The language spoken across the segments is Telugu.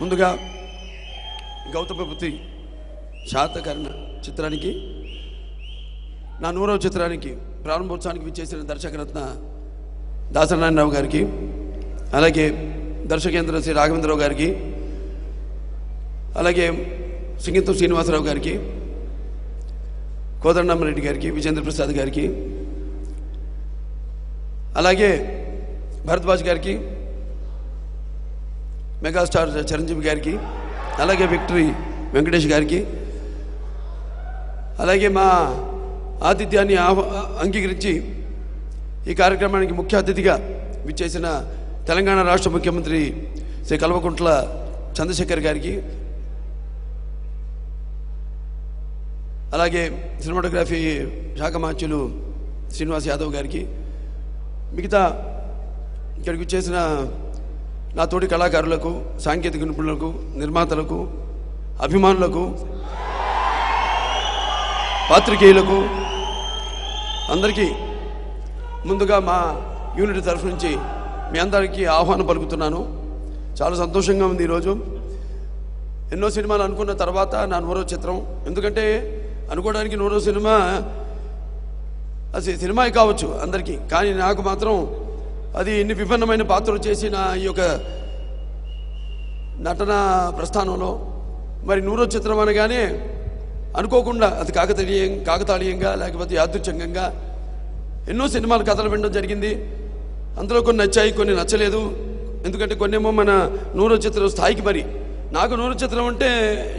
ముందుగా గౌతమపుత్రి శాతకర్ణ చిత్రానికి నా 100వ చిత్రానికి ప్రారంభోత్సవానికి విచ్చేసిన దర్శకరత్న దాసనారాయణరావు గారికి, అలాగే దర్శకేంద్ర శ్రీ రాఘవేంద్రరావు గారికి, అలాగే సింగీతం శ్రీనివాసరావు గారికి, కోదండరామరెడ్డి గారికి, విజేంద్ర ప్రసాద్ గారికి, అలాగే భరద్వాజ్ గారికి, మెగాస్టార్ చిరంజీవి గారికి, అలాగే విక్టరీ వెంకటేష్ గారికి, అలాగే మా ఆతిథ్యాన్ని అంగీకరించి ఈ కార్యక్రమానికి ముఖ్య అతిథిగా విచ్చేసిన తెలంగాణ రాష్ట్ర ముఖ్యమంత్రి శ్రీ కల్వకుంట్ల చంద్రశేఖర్ గారికి, అలాగే సినిమాటోగ్రఫీ శాఖ మంత్రులు శ్రీనివాస్ యాదవ్ గారికి, మిగతా ఇక్కడికి వచ్చేసిన నా తోటి కళాకారులకు, సాంకేతిక నిపుణులకు, నిర్మాతలకు, అభిమానులకు, పాత్రికేయులకు అందరికీ ముందుగా మా యూనిట్ తరఫు నుంచి మీ అందరికీ ఆహ్వానం పలుకుతున్నాను. చాలా సంతోషంగా ఉంది ఈరోజు. ఎన్నో సినిమాలు అనుకున్న తర్వాత నా 100వ చిత్రం. ఎందుకంటే అనుకోవడానికి 100వ సినిమా అది సినిమా కావచ్చు అందరికీ, కానీ నాకు మాత్రం అది ఇన్ని విభిన్నమైన పాత్రలు చేసి నా ఈ యొక్క నటన ప్రస్థానంలో మరి 100వ చిత్రం అనగానే అనుకోకుండా అది కాకతాళీయంగా లేకపోతే యాదృచ్ఛికంగా ఎన్నో సినిమాలు కథలు వినడం జరిగింది. అందులో కొన్ని నచ్చాయి, కొన్ని నచ్చలేదు. ఎందుకంటే కొన్నేమో మన 100వ చిత్రం స్థాయికి, మరి నాకు 100వ చిత్రం అంటే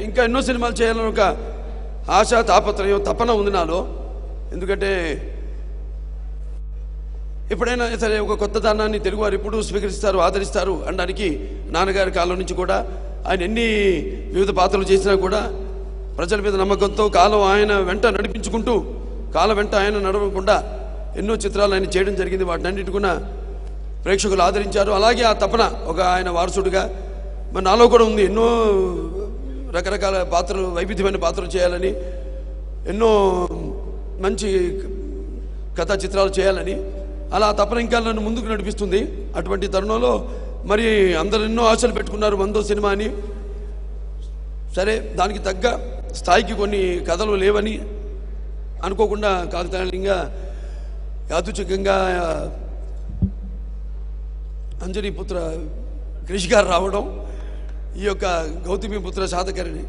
ఇంకా ఎన్నో సినిమాలు చేయాలని ఒక ఆశ, తాపత్రయం, తపన ఉంది నాలో. ఎందుకంటే ఎప్పుడైనా సరే ఒక కొత్త దానాన్ని తెలుగువారు ఎప్పుడు స్వీకరిస్తారు, ఆదరిస్తారు అనడానికి నాన్నగారి కాలం నుంచి కూడా ఆయన ఎన్ని వివిధ పాత్రలు చేసినా కూడా ప్రజల మీద నమ్మకంతో కాలం ఆయన వెంట నడిపించుకుంటూ, కాలం వెంట ఆయన నడవకుండా ఎన్నో చిత్రాలు ఆయన చేయడం జరిగింది. వాటినన్నిటి కూడా ప్రేక్షకులు ఆదరించారు. అలాగే ఆ తపన ఒక ఆయన వారసుడిగా మరి నాలో కూడా ఉంది. ఎన్నో రకరకాల పాత్రలు, వైవిధ్యమైన పాత్రలు చేయాలని, ఎన్నో మంచి కథా చిత్రాలు చేయాలని, అలా తపన ఇంకా నన్ను ముందుకు నడిపిస్తుంది. అటువంటి తరుణంలో మరి అందరు ఎన్నో ఆశలు పెట్టుకున్నారు 100వ సినిమా అని. సరే, దానికి తగ్గ స్థాయికి కొన్ని కథలు లేవని అనుకోకుండా కాకతాళీయంగా యాదృచ్ఛికంగా అంజనీ పుత్ర క్రిష్ గారు రావడం, ఈ యొక్క గౌతమి పుత్ర శాతకర్ణి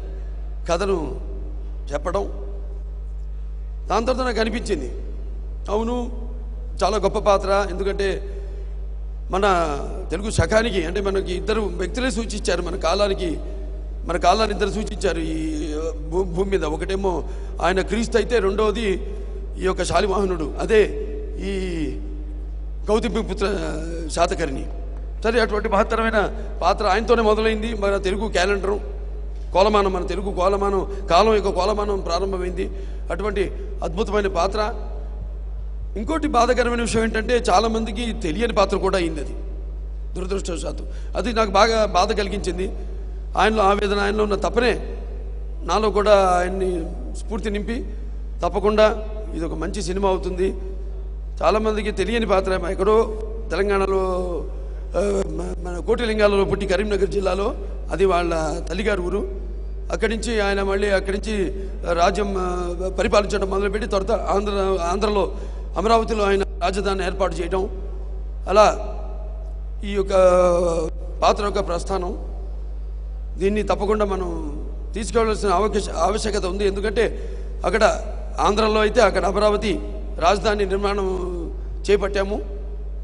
కథను చెప్పడం, దాని తర్వాత నాకు అనిపించింది అవును చాలా గొప్ప పాత్ర. ఎందుకంటే మన తెలుగు శకానికి అంటే మనకి ఇద్దరు వ్యక్తులే సూచించారు, మన కాలాన్ని ఇద్దరు సూచించారు ఈ భూమి మీద. ఒకటేమో ఆయన క్రీస్తు అయితే, రెండవది ఈ యొక్క శాలివాహనుడు, అదే ఈ గౌతమి పుత్ర శాతకర్ణి. సరే, అటువంటి మహత్తరమైన పాత్ర ఆయనతోనే మొదలైంది. మన తెలుగు క్యాలెండరు కోలమానం, మన తెలుగు కోలమానం, కాలం యొక్క కోలమానం ప్రారంభమైంది. అటువంటి అద్భుతమైన పాత్ర. ఇంకోటి బాధాకరమైన విషయం ఏంటంటే చాలామందికి తెలియని పాత్ర కూడా అయింది. అది దురదృష్టవశాత్తు అది నాకు బాగా బాధ కలిగించింది. ఆయనలో ఆవేదన, ఆయనలో ఉన్న తపనే నాలో కూడా ఆయన్ని స్ఫూర్తి నింపి తప్పకుండా ఇది ఒక మంచి సినిమా అవుతుంది. చాలామందికి తెలియని పాత్ర. ఎక్కడో తెలంగాణలో మన కోటిలింగాలలో పుట్టి కరీంనగర్ జిల్లాలో, అది వాళ్ళ తల్లిగారి ఊరు. అక్కడి నుంచి ఆయన మళ్ళీ అక్కడి నుంచి రాజ్యం పరిపాలించడం మొదలుపెట్టి తర్వాత ఆంధ్రలో అమరావతిలో ఆయన రాజధాని ఏర్పాటు చేయడం, అలా ఈ యొక్క పాత్ర యొక్క ప్రస్థానం. దీన్ని తప్పకుండా మనం తీసుకెళ్లాల్సిన ఆవశ్యకత ఉంది. ఎందుకంటే అక్కడ ఆంధ్రలో అయితే అక్కడ అమరావతి రాజధాని నిర్మాణం చేపట్టాము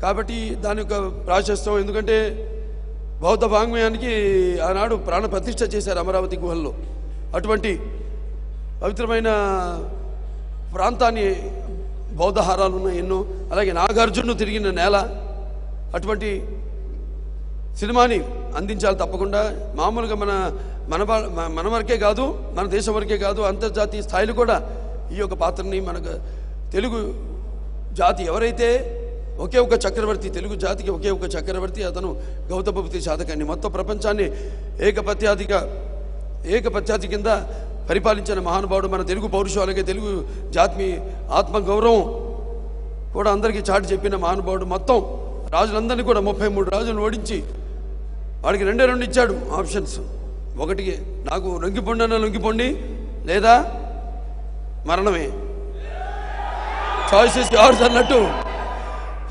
కాబట్టి దాని యొక్క ప్రాశస్త్యం. ఎందుకంటే బౌద్ధ వాంగ్మయానికి ఆనాడు ప్రాణ ప్రతిష్ఠ చేశారు అమరావతి గుహల్లో. అటువంటి పవిత్రమైన ప్రాంతాన్ని బౌద్ధ హారాలు ఉన్నాయి ఎన్నో. అలాగే నాగార్జును తిరిగిన నేల. అటువంటి సినిమాని అందించాలి తప్పకుండా. మామూలుగా మన వరకే కాదు, మన దేశం వరకే కాదు, అంతర్జాతీయ స్థాయిలో కూడా ఈ యొక్క పాత్రని మనకు తెలుగు జాతి ఎవరైతే ఒకే ఒక చక్రవర్తి, తెలుగు జాతికి ఒకే ఒక చక్రవర్తి, అతను గౌతమపుత్రి శాతకర్ణి. మొత్తం ప్రపంచాన్ని ఏకపత్యాది కింద పరిపాలించిన మహానుభావుడు. మన తెలుగు పౌరుషం, అలాగే తెలుగు జాతి ఆత్మగౌరవం కూడా అందరికీ చాటి చెప్పిన మహానుభావుడు. మొత్తం రాజులందరినీ కూడా 33 రాజులను ఓడించి వాడికి 2 ఇచ్చాడు ఆప్షన్స్. ఒకటి నాకు లొంగిపోండి అన్న లొంగిపోండి, లేదా మరణమే. చాయిసెస్ యోర్స్ అన్నట్టు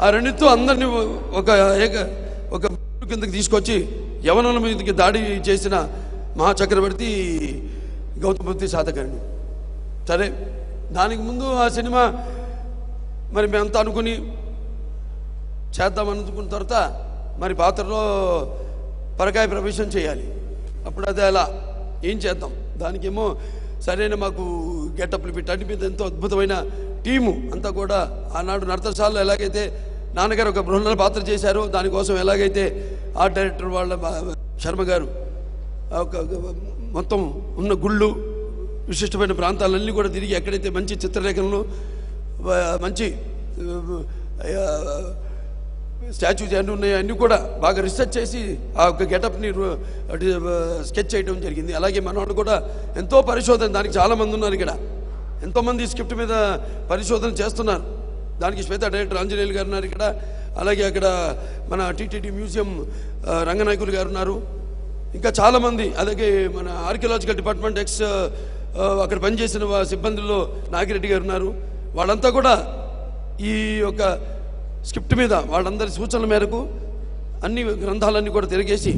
ఆ రెండితో అందరినీ ఒక కిందకి తీసుకొచ్చి యవనుల మీదకి దాడి చేసిన మహాచక్రవర్తి గౌతమ బుద్ధ సాధకర్ణి. సరే, దానికి ముందు ఆ సినిమా మరి మేమంతా అనుకుని చేద్దామనుకున్న తర్వాత మరి పాత్రలో పరకాయ ప్రవేశం చేయాలి. అప్పుడు అది అలా ఏం చేద్దాం, దానికేమో సరైన మాకు గెటప్లు పెట్టండి మీద ఎంతో అద్భుతమైన టీము అంతా కూడా. ఆనాడు నర్తనశాలలో ఎలాగైతే నాన్నగారు ఒక బృహన్నల పాత్ర చేశారో దానికోసం ఎలాగైతే ఆర్ట్ డైరెక్టర్ వాళ్ళ శర్మ గారు మొత్తం ఉన్న గుళ్ళు విశిష్టమైన ప్రాంతాలన్నీ కూడా తిరిగి ఎక్కడైతే మంచి చిత్రలేఖనలు మంచి స్టాచ్యూస్ అన్నీ ఉన్నాయో అన్నీ కూడా బాగా రీసెర్చ్ చేసి ఆ యొక్క గెటప్ని స్కెచ్ చేయడం జరిగింది. అలాగే మనవాడు కూడా ఎంతో పరిశోధన, దానికి చాలామంది ఉన్నారు ఇక్కడ, ఎంతోమంది స్క్రిప్ట్ మీద పరిశోధన చేస్తున్నారు. దానికి శ్వేత డైరెక్టర్ ఆంజనేయులు గారు ఉన్నారు ఇక్కడ, అలాగే అక్కడ మన టీటీడీ మ్యూజియం రంగనాయకులు గారు ఉన్నారు, ఇంకా చాలామంది, అలాగే మన ఆర్కియలాజికల్ డిపార్ట్మెంట్ అక్కడ పనిచేసిన సిబ్బందుల్లో నాగిరెడ్డి గారు ఉన్నారు. వాళ్ళంతా కూడా ఈ యొక్క స్క్రిప్ట్ మీద వాళ్ళందరి సూచనల మేరకు అన్ని గ్రంథాలన్నీ కూడా తిరిగేసి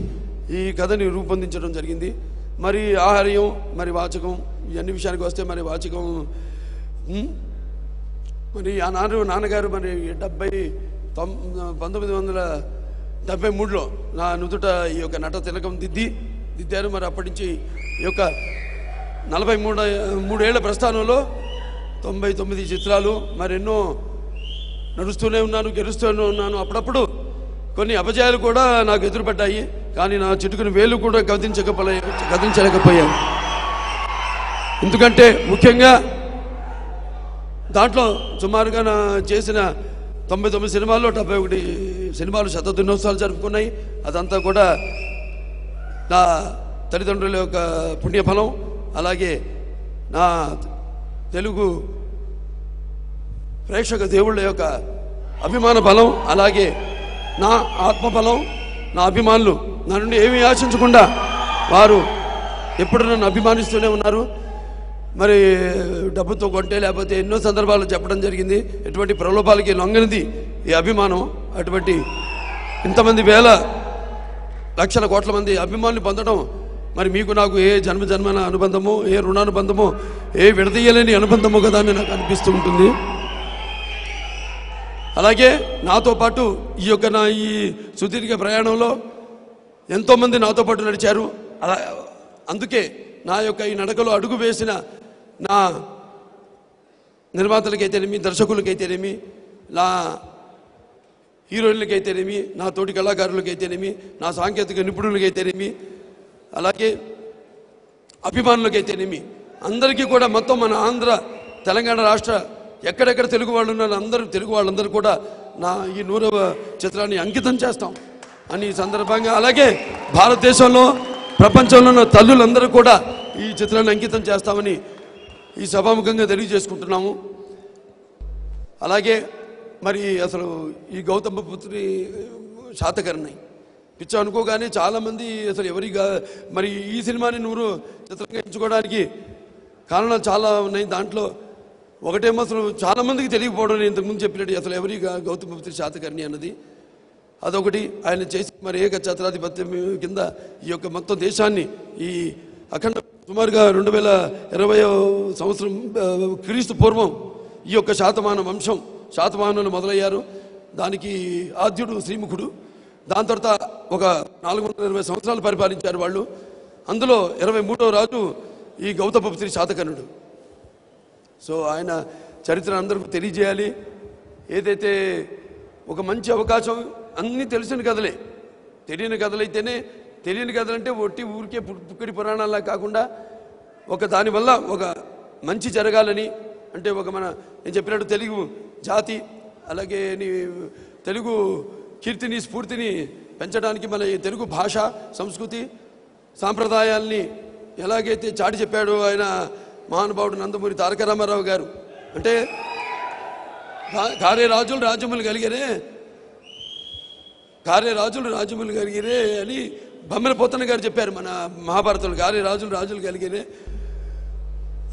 ఈ కథని రూపొందించడం జరిగింది. మరి ఆహార్యం, మరి వాచకం, ఇవన్నీ విషయానికి వస్తే మరి వాచకం మరి ఆ నాన్నగారు మరి 1973లో నా నుదుట ఈ యొక్క నట తిలకం దిద్దారు. మరి అప్పటి నుంచి ఈ యొక్క 43 ఏళ్ల ప్రస్థానంలో 99 చిత్రాలు, మరి ఎన్నో నడుస్తూనే ఉన్నాను, గెలుస్తూనే ఉన్నాను. అప్పుడప్పుడు కొన్ని అపజయాలు కూడా నాకు ఎదురుపడ్డాయి, కానీ నా చిటుకుని వేలు కూడా కదిలించలేకపోయాను. ఎందుకంటే ముఖ్యంగా దాంట్లో సుమారుగా నా చేసిన 99 సినిమాల్లో 71 సినిమాలు శతదినోత్సవాలు జరుపుకున్నాయి. అదంతా కూడా నా తల్లిదండ్రుల యొక్క పుణ్యఫలం, అలాగే నా తెలుగు ప్రేక్షక దేవుళ్ళ యొక్క అభిమాన బలం, అలాగే నా ఆత్మబలం, నా అభిమానులు నా నుండి ఏమీ ఆశించకుండా వారు ఎప్పుడు నన్ను అభిమానిస్తూనే ఉన్నారు. మరి డబ్బుతో కొంటే లేకపోతే ఎన్నో సందర్భాల్లో చెప్పడం జరిగింది, ఎటువంటి ప్రలోభాలకి లొంగనిది ఈ అభిమానం. అటువంటి ఇంతమంది వేల లక్షల కోట్ల మంది అభిమానులు పొందడం మరి మీకు నాకు ఏ జన్మన అనుబంధమో, ఏ రుణానుబంధమో, ఏ విడదీయలేని అనుబంధమో కదా అని నాకు అనిపిస్తూ ఉంటుంది. అలాగే నాతో పాటు ఈ యొక్క నా ఈ సుదీర్ఘ ప్రయాణంలో ఎంతోమంది నాతో పాటు నడిచారు. అందుకే నా యొక్క ఈ నడకలో అడుగు వేసిన నా నిర్మాతలకైతేనేమి, దర్శకులకైతేనేమి, నా హీరోయిన్లకైతేనేమి, నా తోటి కళాకారులకైతేనేమి, నా సాంకేతిక నిపుణులకైతేనేమి, అలాగే అభిమానులకైతేనేమి, అందరికీ కూడా మొత్తం మన ఆంధ్ర తెలంగాణ రాష్ట్ర ఎక్కడెక్కడ తెలుగు వాళ్ళు ఉన్నారు తెలుగు వాళ్ళందరూ కూడా నా ఈ 100వ చిత్రాన్ని అంకితం చేస్తాం అని సందర్భంగా, అలాగే భారతదేశంలో ప్రపంచంలో ఉన్న తల్లులందరూ కూడా ఈ చిత్రాన్ని అంకితం చేస్తామని ఈ సభాముఖంగా తెలియజేసుకుంటున్నాము. అలాగే మరి అసలు ఈ గౌతమ పుత్రి శాతకర్ణి పిచ్చ అనుకోగానే చాలామంది అసలు ఎవరిగా మరి ఈ సినిమాని 100 చిత్రంగా ఎంచుకోవడానికి కారణాలు చాలా ఉన్నాయి. దాంట్లో ఒకటేమో అసలు చాలామందికి తెలియకపోవడం, ఇంతకుముందు చెప్పినట్టు అసలు ఎవరిగా గౌతమ పుత్రి శాతకర్ణి అన్నది అదొకటి. ఆయన చేసి మరి ఏక ఛత్రాధిపత్యం కింద ఈ యొక్క మొత్తం దేశాన్ని ఈ అఖండ సుమారుగా 2020వ సంవత్సరం క్రీస్తు పూర్వం ఈ యొక్క శాతవాహనులు మొదలయ్యారు. దానికి ఆద్యుడు శ్రీముఖుడు, దాని తర్వాత ఒక 420 సంవత్సరాలు పరిపాలించారు వాళ్ళు. అందులో 23వ రాజు ఈ గౌతమ పుత్రి శాతకర్ణుడు. సో ఆయన చరిత్ర అందరికీ తెలియజేయాలి. ఏదైతే ఒక మంచి అవకాశం, అన్నీ తెలిసిన కథలే, తెలియని కథలైతేనే, తెలియని కథలంటే ఊరికే పుక్కడి పురాణాల్లా కాకుండా ఒక దానివల్ల ఒక మంచి జరగాలని, అంటే ఒక నేను చెప్పినట్టు తెలుగు జాతి, అలాగే తెలుగు కీర్తిని స్ఫూర్తిని పెంచడానికి మన తెలుగు భాష, సంస్కృతి, సాంప్రదాయాల్ని ఎలాగైతే చాటి చెప్పాడో ఆయన మహానుభావుడు నందమూరి తారక రామారావు గారు. అంటే కారే రాజులు రాజ్యములు కలిగిరే అని బమ్మెల పోతన్న గారు చెప్పారు మన మహాభారతంలో గాలి రాజులు కలిగినే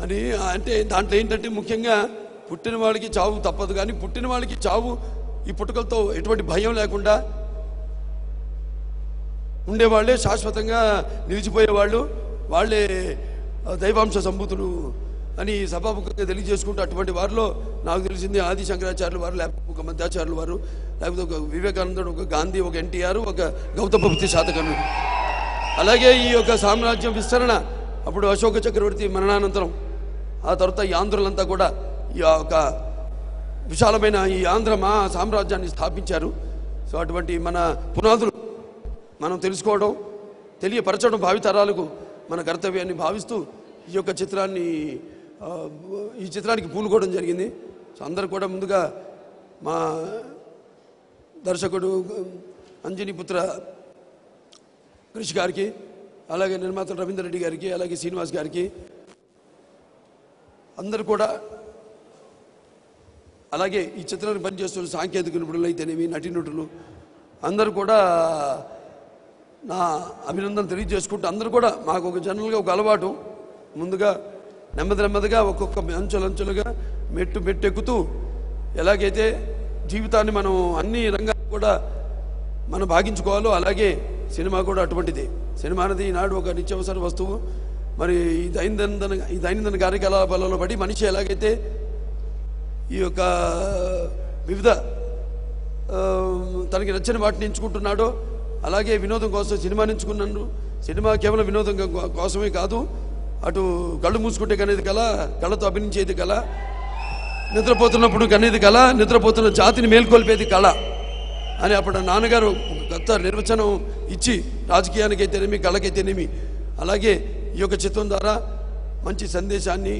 అని. అంటే దాంట్లో ఏంటంటే ముఖ్యంగా పుట్టిన వాళ్ళకి చావు తప్పదు, కానీ పుట్టిన వాళ్ళకి చావు ఈ పుట్టుకలతో ఎటువంటి భయం లేకుండా ఉండేవాళ్ళే శాశ్వతంగా నిలిచిపోయేవాళ్ళు, వాళ్ళే దైవాంశ సంభూతులు అని సభాముఖంగా తెలియజేసుకుంటూ అటువంటి వారిలో నాకు తెలిసింది ఆది శంకరాచార్యులు వారు, లేకపోతే ఒక మధ్యాచార్యులు వారు, లేకపోతే ఒక వివేకానందుడు, ఒక గాంధీ, ఒక ఎన్టీఆర్, ఒక గౌతమ బుద్ధ శాతకర్ణుడు. అలాగే ఈ యొక్క సామ్రాజ్యం విస్తరణ అప్పుడు అశోక చక్రవర్తి మరణానంతరం ఆ తర్వాత ఈ ఆంధ్రులంతా కూడా ఈ యొక్క విశాలమైన ఈ ఆంధ్ర మహా సామ్రాజ్యాన్ని స్థాపించారు. సో అటువంటి మన పునాదులు మనం తెలుసుకోవడం, తెలియపరచడం భావితరాలకు మన కర్తవ్యాన్ని భావిస్తూ ఈ యొక్క చిత్రానికి పూనుకోవడం జరిగింది. సో అందరూ కూడా ముందుగా మా దర్శకుడు అంజనీపుత్ర క్రిష్ గారికి, అలాగే నిర్మాత రవీందర్ రెడ్డి గారికి, అలాగే శ్రీనివాస్ గారికి, అందరూ కూడా, అలాగే ఈ చిత్రాన్ని పనిచేస్తున్న సాంకేతిక నిపుణులు అయితేనేమి, నటీనటులు అందరూ కూడా నా అభినందన తెలియజేసుకుంటూ, అందరూ కూడా మాకు ఒక జనరల్గా ఒక అలవాటు, ముందుగా నెమ్మదిగా ఒక్కొక్క అంచెలుగా మెట్టు ఎక్కుతూ ఎలాగైతే జీవితాన్ని మనం అన్ని రంగాలు కూడా మనం భాగించుకోవాలో అలాగే సినిమా కూడా అటువంటిది. సినిమా అనేది ఈనాడు ఒక నిత్యావసర వస్తువు. మరి ఈ దైనందిన కార్యకలాపాలలో పడి మనిషి ఎలాగైతే ఈ యొక్క వివిధ తనకి నచ్చిన వాటిని ఎంచుకుంటున్నాడో అలాగే వినోదం కోసం సినిమాని ఎంచుకున్నాను. సినిమా కేవలం వినోదం కోసమే కాదు, అటు కళ్ళు మూసుకుంటే కనేది కళ, కళతో అభినయించేది కళ, నిద్రపోతున్నప్పుడు కనేది కళ, నిద్రపోతున్న జాతిని మేల్కొల్పేది కళ అని అప్పుడు నాన్నగారు కొత్త నిర్వచనం ఇచ్చి రాజకీయానికి అయితేనేమి, కళకైతేనేమి, అలాగే ఈ యొక్క చిత్రం ద్వారా మంచి సందేశాన్ని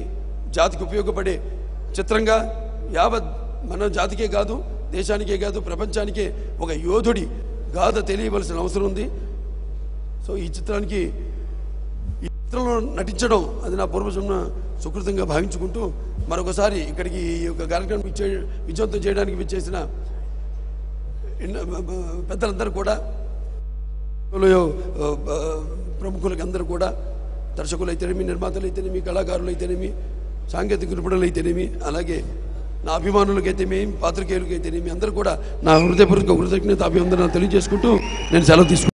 జాతికి ఉపయోగపడే చిత్రంగా యావత్ మన జాతికే కాదు, దేశానికే కాదు, ప్రపంచానికే ఒక యోధుడి గాథ తెలియవలసిన అవసరం ఉంది. సో ఈ చిత్రంలో నటించడం అది నా పూర్వజన్మ సుకృతంగా భావించుకుంటూ మరొకసారి ఇక్కడికి ఈ యొక్క కార్యక్రమం విజయవంతం చేయడానికి విచ్చేసిన పెద్దలందరూ కూడా, ప్రముఖులకి అందరూ కూడా, దర్శకులు అయితేనేమి, నిర్మాతలు అయితేనేమి, కళాకారులు అయితేనేమి, సాంకేతిక నిపుణులు అయితేనేమి, అలాగే నా అభిమానులకైతేనేమి, పాత్రికేయులకైతేనేమి అందరూ కూడా నా హృదయపూర్వక కృతజ్ఞత అభివందనాలు తెలియజేసుకుంటూ నేను సెలవు తీసుకుంటాను.